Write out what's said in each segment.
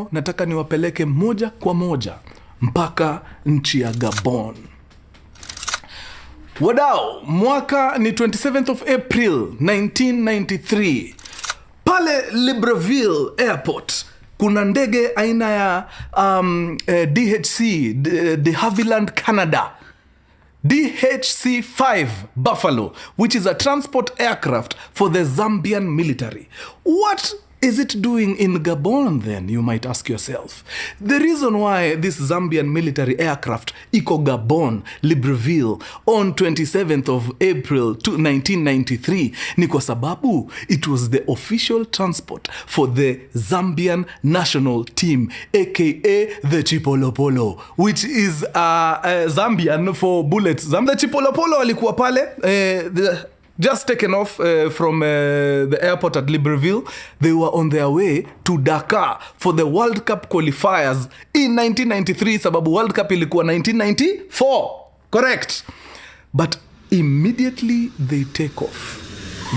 leo nataka niwapeleke moja kwa moja mpaka nchi ya Gabon. Wadau, mwaka ni 27th of April 1993. Pale Libreville Airport kuna ndege aina ya DHC, de Havilland Canada, DHC-5 Buffalo, which is a transport aircraft for the Zambian military. What is it doing in Gabon then, you might ask yourself? The reason why this Zambian military aircraft iko Gabon, Libreville, on 27th of April 1993 ni kwa sababu it was the official transport for the Zambian national team, aka the Chipolopolo, which is Zambian for bullets. The Chipolopolo walikuwa pale, just taken off from the airport at Libreville. They were on their way to Dakar for the World Cup qualifiers in 1993, sababu World Cup ilikuwa 1994. Correct. But immediately they take off,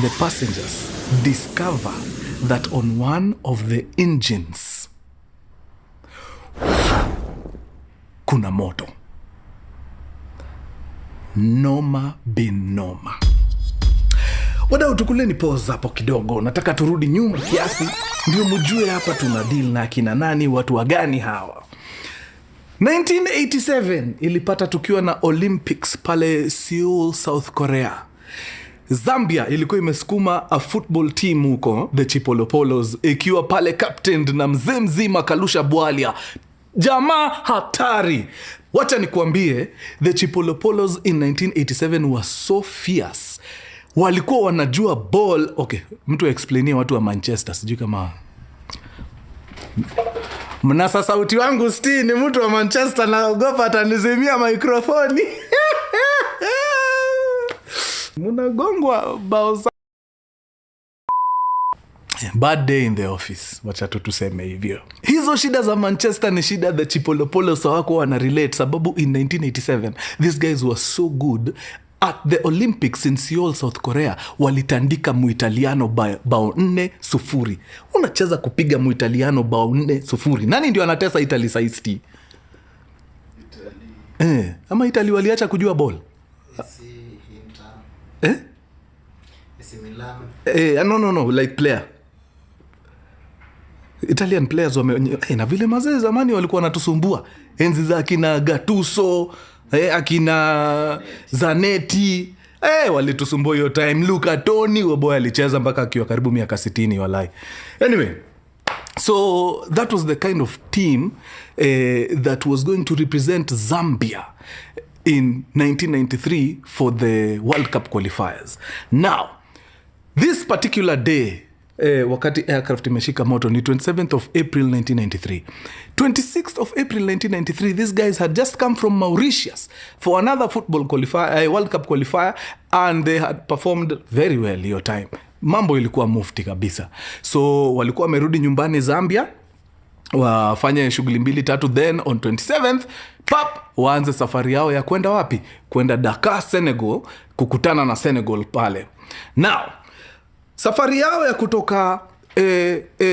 the passengers discover that on one of the engines kuna moto. Noma bin noma. Wadau, tukuleni pause hapo kidogo. Nataka turudi nyuma kiasi ndio mjue hapa tuna deal na akina nani, watu wa gani hawa. 1987 ilipata tukiwa na Olympics pale Seoul, South Korea. Zambia ilikuwa imesukuma a football team huko, the Chipolopolos, ikiwa pale captained na mzee mzima Kalusha Bwalia. Jamaa hatari. Wacha nikuambie, the Chipolopolos in 1987 were so fierce. Walikuwa wanajua ball. Okay, mtu explainie watu wa Manchester, sijui kama mnasa sauti wangu ni mtu wa Manchester, naogopa atanizimia mikrofoni. Mnagongwa bao. Bad day in the office, wacha tu tuseme hivyo. Hizo shida za Manchester ni shida the Chipolopolo sawako wana relate, sababu in 1987 these guys were so good. At the Olympics in Seoul, South Korea, walitandika Muitaliano bao 4-0. Unacheza kupiga Muitaliano bao 4-0. Nani ndio anatesa Italy saisti? Italy. Ama Italy waliacha kujua ball? No, like player. Italian players na vile mazee zamani walikuwa wanatusumbua. Enzi za akina Gattuso, akina Zanetti, walitusumbua hiyo time. Luca Toni, wabo alicheza mpaka akiwa karibu miaka 60 walai. Anyway, so that was the kind of team that was going to represent Zambia in 1993 for the World Cup qualifiers. Now, this particular day, wakati aircraft imeshika moto ni 27th of April 1993. 26th of April 1993, these guys had just come from Mauritius for another football qualifier, World Cup qualifier, and they had performed very well hiyo time. Mambo ilikuwa mufti kabisa. So walikuwa wamerudi nyumbani Zambia, wafanye shughuli 2-3, then on 27th waanze safari yao ya kwenda wapi? Kwenda Dakar, Senegal, kukutana na Senegal pale. Now, safari yao ya kutoka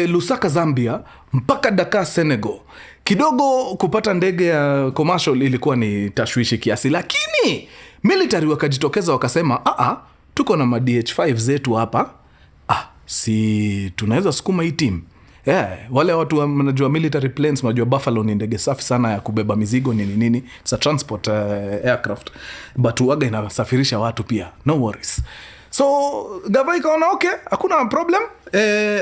Lusaka, Zambia mpaka Dakar, Senegal, kidogo kupata ndege ya commercial ilikuwa ni tashwishi kiasi, lakini military wakajitokeza wakasema, tuko na DH5 zetu hapa, si tunaweza sukuma hii team. Wale watu wanajua military planes, wanajua Buffalo ni ndege safi sana ya kubeba mizigo nini. It's a transport aircraft, but waga inasafirisha watu pia, no worries. So gava ikaona okay, hakuna problem.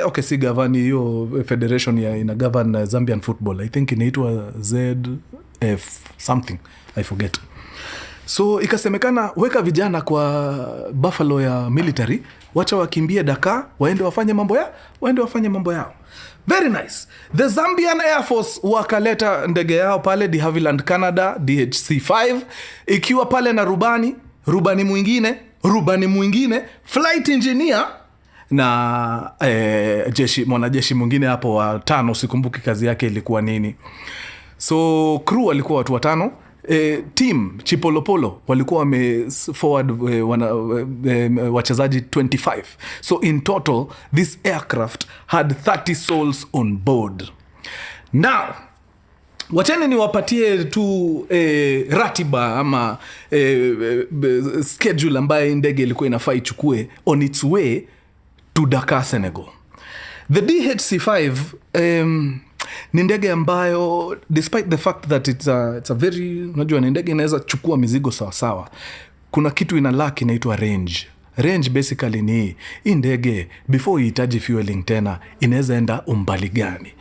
Okay, si gava ni hiyo federation ya ina govern Zambian football, I think inaitwa ZF something, I forget. So ikasemekana weka vijana kwa Buffalo ya military, wacha wakimbie Dakar, waende wafanye mambo yao. Very nice. The Zambian Air Force wakaleta ndege yao pale de Havilland Canada DHC-5, ikiwa pale na rubani mwingine, flight engineer na mwanajeshi mwingine hapo wa 5, sikumbuki kazi yake ilikuwa nini. So crew walikuwa watu 5. Team Chipolopolo walikuwa wame forward wachezaji 25. So in total this aircraft had 30 souls on board. Now, wacheni niwapatie tu ratiba ama schedule ambaye ndege ilikuwa inafaa ichukue on its way to Dakar, Senegal. The DHC-5 ni ndege ambayo despite the fact that it's a very, unajua ni ndege inaweza chukua mizigo sawa, kuna kitu ina lack inaitwa range. Range basically ni hii ndege before ihitaji fueling tena inaweza enda umbali gani.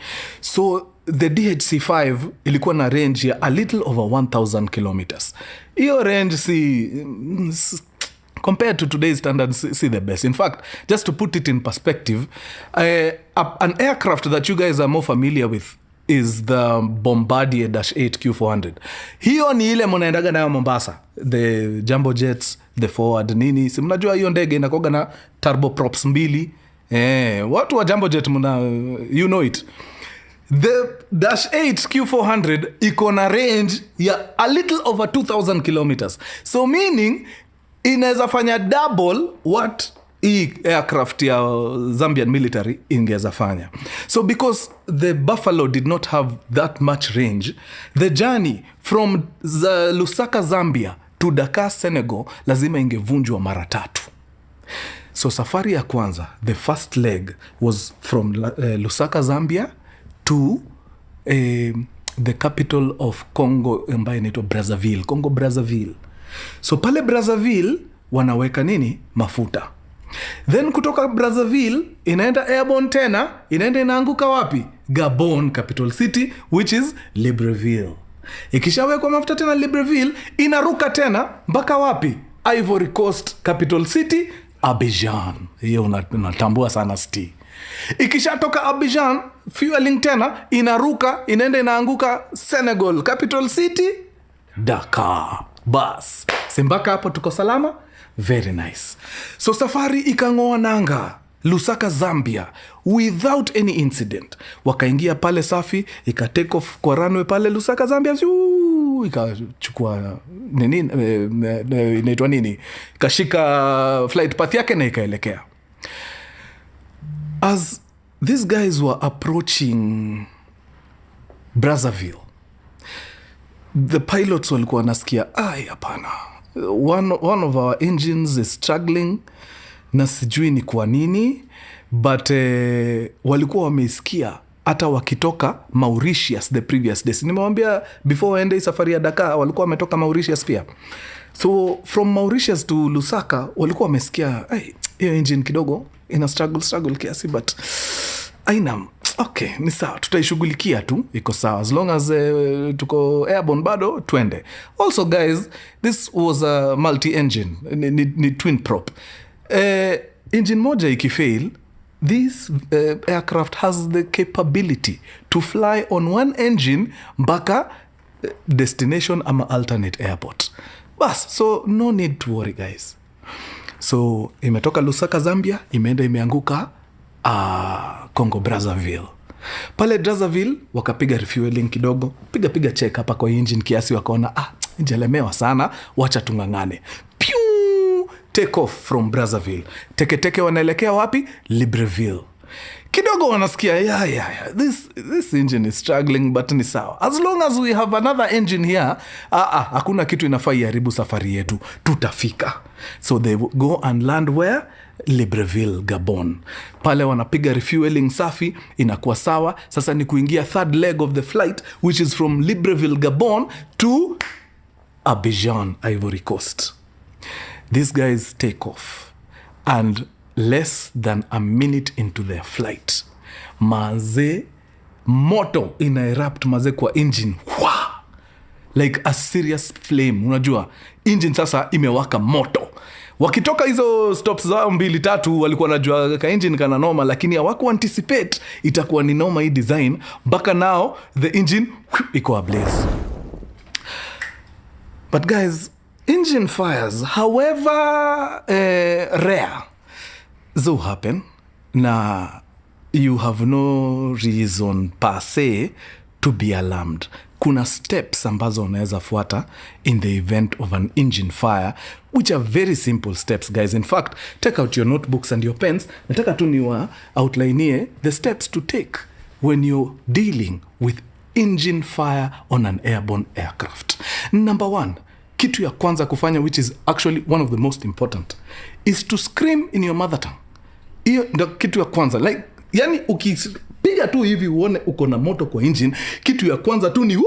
So the DHC-5 ilikuwa na range ya a little over 1000 kilometers. Hiyo range compared to today's standards, see the best. In fact, just to put it in perspective, an aircraft that you guys are more familiar with is the Bombardier -8 Q400. Hiyo ni ile mnaendaga nayo Mombasa, the jumbo jets, the forward nini. Si mnajua hiyo ndege inakoga na turboprops 2. Watu wa jumbo jet you know it. The -8 Q400 iko na range ya a little over 2000 kilometers. So meaning inaweza fanya double what hii aircraft ya Zambian military ingeweza fanya. So because the Buffalo did not have that much range, the journey from Lusaka, Zambia to Dakar, Senegal lazima ingevunjwa mara 3. So safari ya kwanza, the first leg was from Lusaka, Zambia to the capital of Congo ambayo inaitwa Brazzaville, Congo Brazzaville. So pale Brazzaville wanaweka nini? Mafuta. Then kutoka Brazzaville inaenda airborne tena, inaenda inaanguka wapi? Gabon capital city which is Libreville. Ikishawekwa mafuta tena Libreville inaruka tena mpaka wapi? Ivory Coast capital city Abidjan. Hiyo unatambua sana city. Ikishatoka Abidjan fueling tena inaruka inaenda inaanguka Senegal capital city Dakar. Bas, simbaka hapo tuko salama? Very nice. So safari ikang'oa nanga Lusaka, Zambia without any incident. Wakaingia pale safi, ika take off kwa runway pale Lusaka, Zambia. Ikachukua nini inaitwa nini? Kashika flight path yake na ikaelekea. As these guys were approaching Brazzaville, the pilots walikuwa nasikia, hapana, one of our engines is struggling, na sijui ni kwa nini, but walikuwa wameisikia hata wakitoka Mauritius the previous days. Nimewambia before waende safari ya Dakar walikuwa wametoka Mauritius pia. So from Mauritius to Lusaka walikuwa wamesikia hiyo engine kidogo ina struggle kiasi, but aina okay, ni sawa, tutaishughulikia tu, iko sawa as long as tuko airborne bado twende. Also guys, this was a multi engine, ni twin prop. Engine moja ikifail, this aircraft has the capability to fly on one engine mpaka destination ama alternate airport. Bas, so no need to worry guys. So imetoka Lusaka, Zambia, imeenda imeanguka Congo Brazzaville. Pale Brazzaville wakapiga refueling kidogo, piga check hapa kwa engine kiasi, wakaona injelemewa sana, wacha tungangane. Piu! Take off from Brazzaville. Teke wanaelekea wapi? Libreville. Kidogo wanasikia this engine is struggling, but ni sawa. As long as we have another engine here, hakuna kitu inafaa iharibu safari yetu, tutafika. So they go and land where? Libreville, Gabon. Pale wanapiga refueling safi, inakuwa sawa. Sasa ni kuingia third leg of the flight, which is from Libreville, Gabon to Abidjan, Ivory Coast. These guys take off, and less than a minute into their flight, maze moto ina erupt maze kwa engine. Like a serious flame. Unajua engine sasa imewaka moto. Wakitoka hizo stops zao 2-3 walikuwa najua ka engine kana noma, lakini hawaku anticipate itakuwa ni noma hii design. Mpaka now the engine iko ablaze. But guys, engine fires, however rare, so happen. Na you have no reason per se to be alarmed. Kuna steps ambazo unaweza fuata in the event of an engine fire, which are very simple steps guys. In fact, take out your notebooks and your pens. Nataka tu niwa outline the steps to take when you're dealing with engine fire on an airborne aircraft. Number one, kitu ya kwanza kufanya, which is actually one of the most important, is to scream in your mother tongue. Hiyo ndio kitu ya kwanza. Like, yani ukipiga tu hivi uone uko na moto kwa engine, kitu ya kwanza tu ni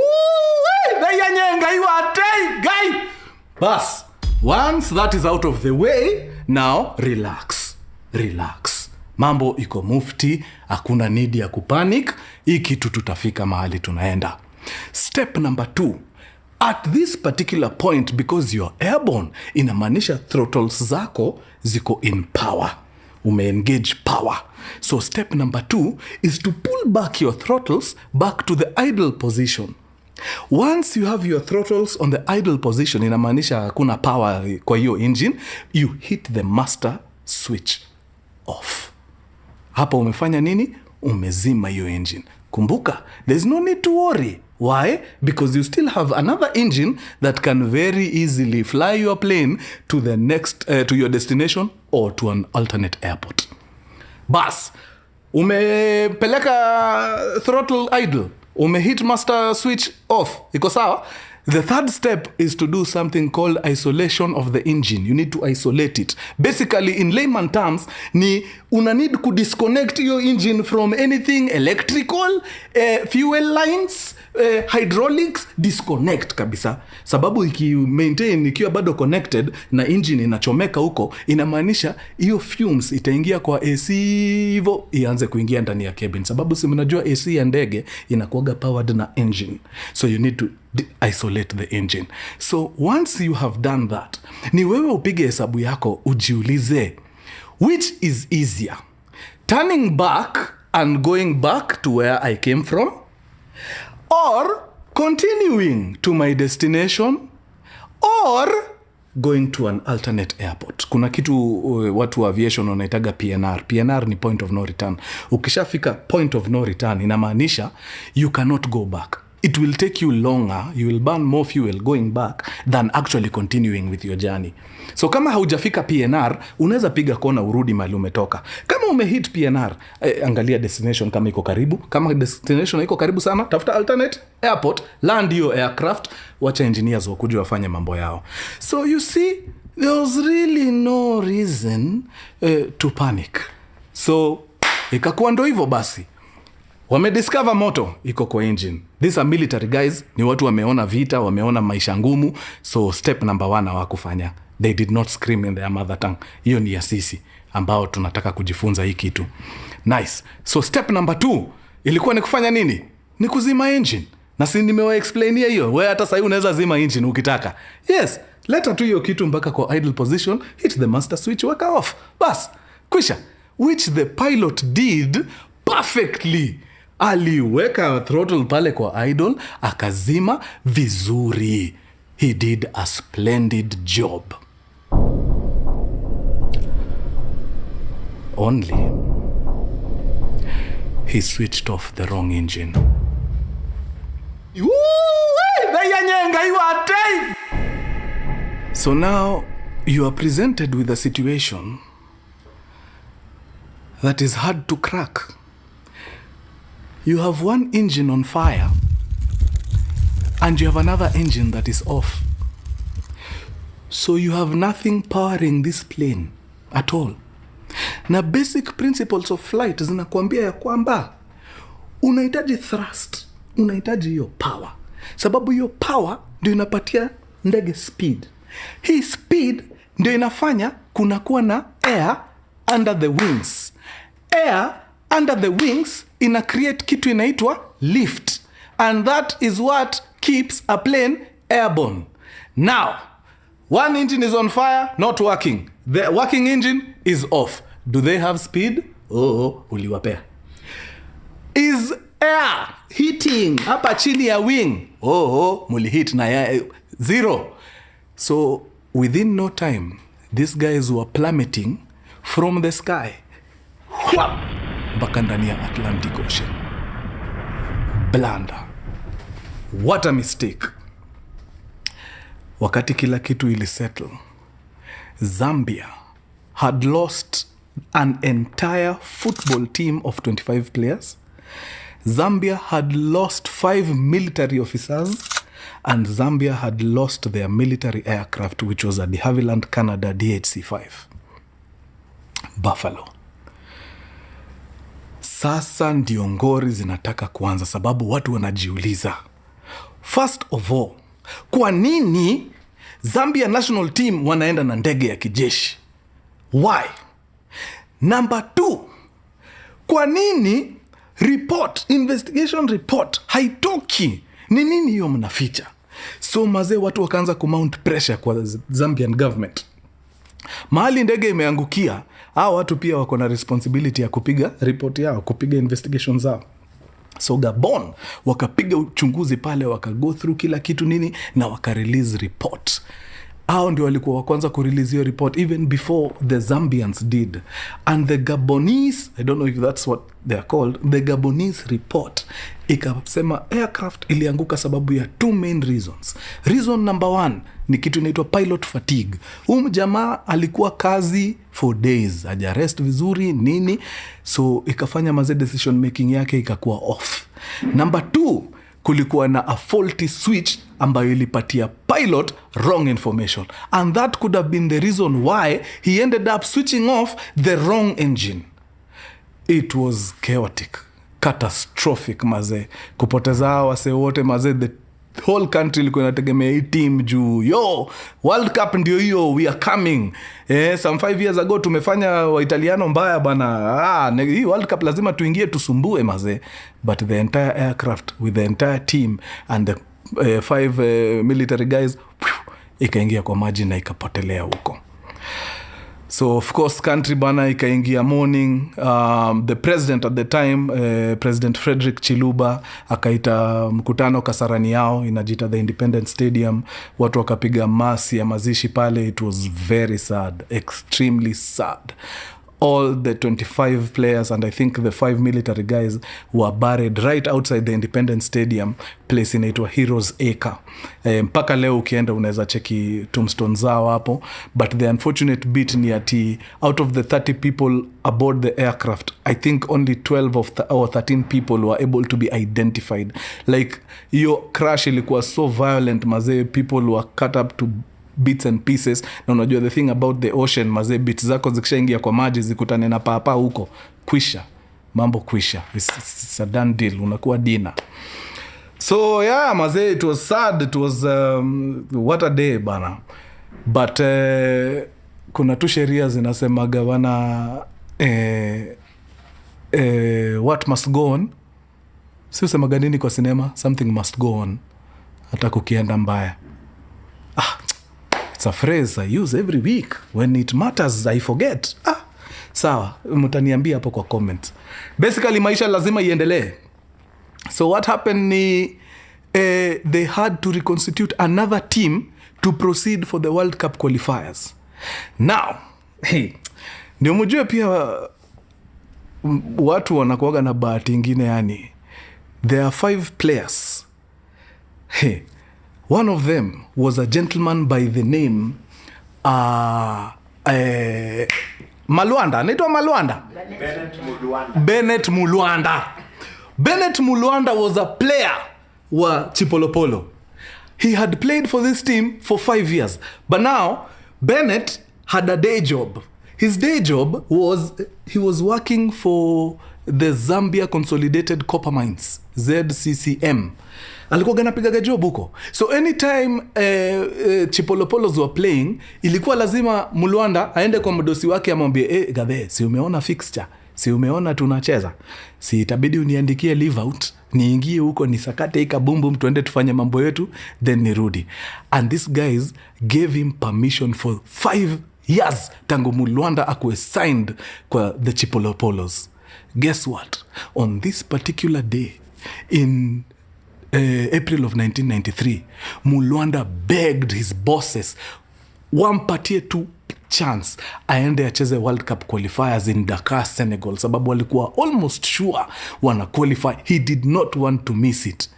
bas. Once that is out of the way, now relax. Mambo iko mufti, hakuna need ya kupanic. Hii kitu tutafika mahali tunaenda. Step number 2. At this particular point, because you're airborne, inamaanisha throttles zako ziko in power. Ume-engage power. So step number 2 is to pull back your throttles back to the idle position. Once you have your throttles on the idle position, inamaanisha hakuna power kwa hiyo engine, you hit the master switch off. Hapa umefanya nini? Umezima hiyo engine. Kumbuka, there's no need to worry. Why? Because you still have another engine that can very easily fly your plane to the next, to your destination or to an alternate airport. Bas, umepeleka throttle idle, umehit master switch off, iko sawa? The third step is to do something called isolation of the engine. You need to isolate it. Basically, in layman terms, ni una need to disconnect your engine from anything electrical, fuel lines, hydraulics, disconnect kabisa. Sababu maintain ikiwa bado connected na engine inachomeka huko, inamaanisha hiyo fumes itaingia kwa AC hivyo ianze kuingia ndani ya cabin. Sababu si mnajua AC ya ndege inakuwaga powered na engine. So you need to isolate the engine. So once you have done that, ni wewe upige hesabu yako ujiulize, which is easier? Turning back and going back to where I came from? Or continuing to my destination? Or going to an alternate airport? Kuna kitu watu wa aviation wanaitaga PNR. PNR ni point of no return. Ukishafika point of no return, inamaanisha you cannot go back. It will take you longer, you will burn more fuel going back than actually continuing with your journey. So kama haujafika PNR, unaweza piga kona urudi mahali umetoka. Kama umehit PNR, angalia destination kama iko karibu. Kama destination iko karibu sana, tafuta alternate airport, land your aircraft, wacha engineers wakuje wafanye mambo yao. So you see, there's really no reason to panic. So ikakuwa ndo hivyo basi. Wamediscover moto iko kwa engine. These are military guys, ni watu wameona vita, wameona maisha ngumu. So step number 1 hawakufanya. They did not scream in their mother tongue. Hiyo ni ya sisi ambao tunataka kujifunza hii kitu. Nice. So step number 2 ilikuwa ni kufanya nini? Ni kuzima engine. Na si nimewa-explainia hiyo. Wewe hata sasa unaweza zima engine ukitaka. Yes, leta tu hiyo kitu mpaka kwa idle position, hit the master switch, weka off. Bas, kwisha. Which the pilot did perfectly. Aliweka throttle pale kwa idle, akazima vizuri. He did a splendid job. Only he switched off the wrong engine. So now you are presented with a situation that is hard to crack. You have one engine on fire and you have another engine that is off. So you have nothing powering this plane at all. Na basic principles of flight zinakuambia ya kwamba unahitaji thrust, unahitaji hiyo power. Sababu hiyo power ndio inapatia ndege speed. Hii speed ndio inafanya kunakuwa na air under the wings. Air under the wings ina create kitu inaitwa lift. And that is what keeps a plane airborne. Now, one engine is on fire, not working. The working engine is off. Do they have speed? Oh, uliwapea. Is air hitting hapa chini ya wing? Oh, mulihit na ya zero. So, within no time, these guys were plummeting from the sky. Mpaka ndani ya Atlantic Ocean. Blunder. What a mistake. Wakati kila kitu ilisettle, Zambia had lost an entire football team of 25 players. Zambia had lost 5 military officers and Zambia had lost their military aircraft, which was a de Havilland Canada DHC-5 Buffalo. Sasa ndio ngori zinataka kuanza, sababu watu wanajiuliza, first of all, kwa nini Zambia national team wanaenda na ndege ya kijeshi? Why? Number 2, kwa nini investigation report haitoki? Ni nini hiyo mnaficha? So mazee, watu wakaanza kumount pressure kwa Zambian government. Mahali ndege imeangukia, hao watu pia wako na responsibility ya kupiga report yao, kupiga investigation zao. So Gabon wakapiga uchunguzi pale, waka-go through kila kitu nini, na waka-release report. Hao ndio walikuwa wa kwanza ku-release hiyo report even before the Zambians did. And the Gabonese, I don't know if that's what they are called, the Gabonese report ikasema aircraft ilianguka sababu ya 2 main reasons. Reason number 1 ni kitu inaitwa pilot fatigue. Jamaa alikuwa kazi for days, hajarest vizuri nini, so ikafanya maze decision making yake ikakuwa off. Number 2, kulikuwa na a faulty switch ambayo ilipatia pilot wrong information, and that could have been the reason why he ended up switching off the wrong engine. It was chaotic, catastrophic maze. Kupoteza wase wote maze, the whole country ilikuwa inategemea hii team juu World Cup ndio hiyo, we are coming. Some 5 years ago tumefanya Waitaliano mbaya bana. Hii World Cup lazima tuingie tusumbue maze. But the entire aircraft with the entire team and the 5 military guys ikaingia kwa maji na ikapotelea huko. So of course country bana ikaingia mourning. The president at the time, President Frederick Chiluba, akaita mkutano Kasarani yao, inajita the Independence Stadium. Watu wakapiga masi ya mazishi pale. It was very sad, extremely sad. All the 25 players and I think the 5 military guys were buried right outside the Independence Stadium, place inaitwa Heroes Acre. Mpaka leo ukienda unaweza cheki tombstone zao hapo. But the unfortunate bit ni ati out of the 30 people aboard the aircraft, I think only 12 or 13 people were able to be identified. Like, hiyo crash ilikuwa so violent mazee, people were cut up to bits and pieces. Na unajua the thing about the ocean maze, bits zako zikishaingia kwa maji zikutane na papa huko, kwisha mambo, kwisha. It's a done deal, unakuwa dina. So yeah maze, it was sad. It was what a day bana. But kuna tu sheria zinasema gavana what must go on. Si usemaga nini kwa sinema? Something must go on hata kukienda mbaya. It's a phrase I use every week. When it matters, I forget. Sawa, mtaniambia hapo kwa comment. Basically, maisha lazima iendelee. So what happened ni they had to reconstitute another team to proceed for the World Cup qualifiers. Now, ndio mjue pia watu wanakuwaga na bahati ingine yani. There are 5 players. One of them was a gentleman by the name Malwanda. Anaitwa Malwanda? Bennett Mulwanda. Bennett Mulwanda was a player wa Chipolopolo. He had played for this team for 5 years. But now, Bennett had a day job. His day job was, he was working for the Zambia Consolidated Copper Mines, ZCCM. Alikuwa ganapiga job huko. So anytime Chipolopolos were playing, ilikuwa lazima Mulwanda aende kwa mdosi wake amwambie, Gabe, si umeona fixture? Si umeona tunacheza? Si itabidi uniandikie leave out, niingie huko nisakate ikabumbu tuende tufanye mambo yetu, then nirudi. And these guys gave him permission for 5 years tangu Mulwanda akuwe signed kwa the Chipolopolos. Guess what? On this particular day in April of 1993, Mulwanda begged his bosses wampatie tu chance aende acheze World Cup qualifiers in Dakar, Senegal, sababu walikuwa almost sure wana qualify. He did not want to miss it.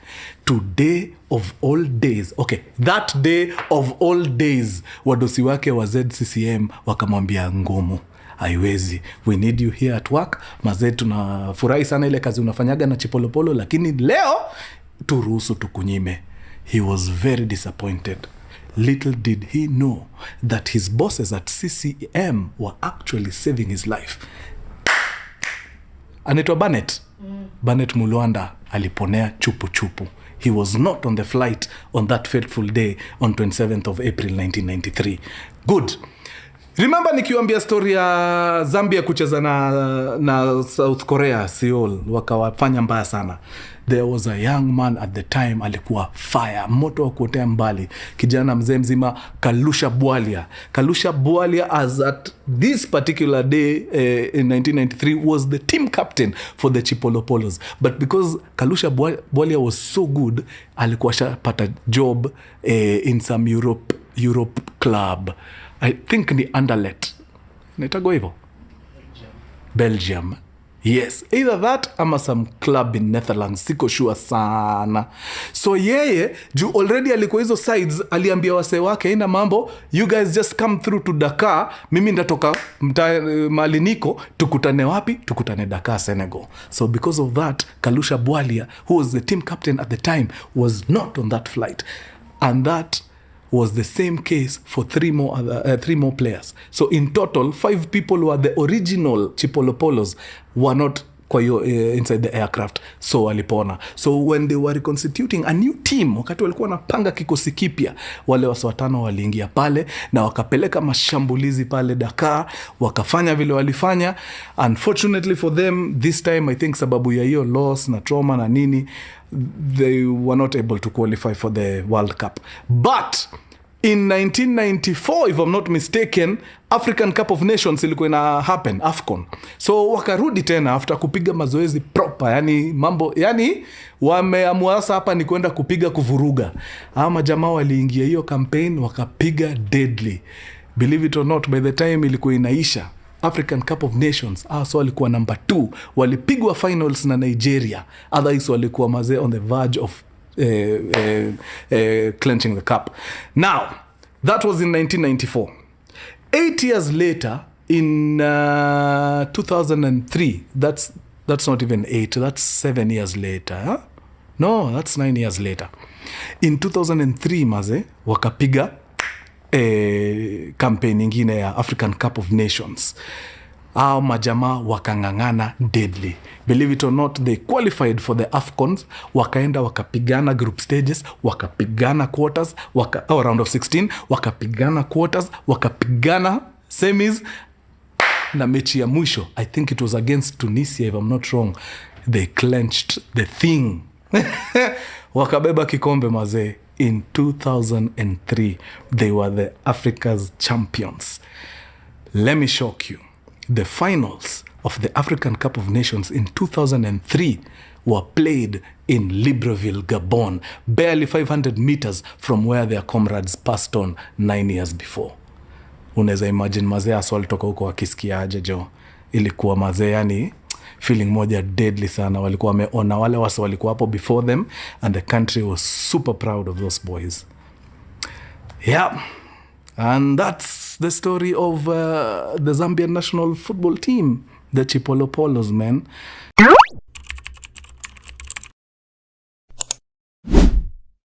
Today of all days, okay, that day of all days, wadosi wake wa ZCCM wakamwambia ngumu, haiwezi, we need you here at work. Mazee, tunafurahi sana ile kazi unafanyaga na Chipolopolo, lakini leo turuhusu tukunyime. He was very disappointed. Little did he know that his bosses at CCM were actually saving his life. Anaitwa Barnett. Barnett Mulwanda aliponea chupu chupu. He was not on the flight on that fateful day on 27th of April 1993. Good. Remember nikiwaambia story ya Zambia kucheza na South Korea, Seoul, wakawafanya mbaya sana. There was a young man at the time, alikuwa fire, moto wa kuotea mbali. Kijana mzee mzima, Kalusha Bwalia, as at this particular day in 1993 was the team captain for the Chipolopolos. But because Kalusha Bwalia was so good, alikuwa shapata job in some Europe club. I think ni Anderlecht. Naitago hivyo? Belgium. Yes, either that ama some club in Netherlands, siko sure sana. So yeye, juu already alikuwa hizo sides, aliambia wasee wake, ina mambo, you guys just come through to Dakar, mimi ndatoka mahali niko, tukutane wapi? Tukutane Dakar, Senegal. So because of that, Kalusha Bwalia, who was the team captain at the time, was not on that flight. And that was the same case for three more players. So in total, 5 people who are the original Chipolopolos were not inside the aircraft. So walipona. So when they were reconstituting a new team, wakati walikuwa wanapanga kikosi kipya, wale waswatano waliingia pale na wakapeleka mashambulizi pale Dakar, wakafanya vile walifanya. Unfortunately for them, this time I think sababu ya hiyo loss na trauma na nini, they were not able to qualify for the World Cup. But in 1994, if I'm not mistaken, African Cup of Nations ilikuwa ina happen, AFCON. So wakarudi tena after kupiga mazoezi proper, yani mambo, yani wameamua sasa hapa ni kwenda kupiga kuvuruga. Ama jamaa waliingia hiyo campaign wakapiga deadly. Believe it or not, by the time ilikuwa inaisha African Cup of Nations, so walikuwa number 2, walipigwa finals na Nigeria. Otherwise walikuwa mazee on the verge of clenching the cup. Now, that was in 1994. 8 years later, in 2003, that's not even 8, that's 7 years later. Huh? No, that's 9 years later. In 2003, maze, wakapiga campaign ingine ya African Cup of Nations. Hao majamaa wakangangana deadly. Believe it or not, they qualified for the AFCONs, wakaenda wakapigana group stages, wakapigana quarters, round of 16, wakapigana quarters, wakapigana semis, na mechi ya mwisho, I think it was against Tunisia if I'm not wrong, they clenched the thing. Wakabeba kikombe mazee. In 2003, they were the Africa's champions. Let me shock you. The finals of the African Cup of Nations in 2003 were played in Libreville, Gabon, barely 500 meters from where their comrades passed on 9 years before. Unaweza imagine mazee aso walitoka huko wakisikia aje jo. Ilikuwa mazee yani feeling moja deadly sana. Walikuwa wameona wale wasa walikuwa hapo before them, and the country was super proud of those boys. Yeah. And that's the story of the Zambian national football team, the Chipolopolos, man.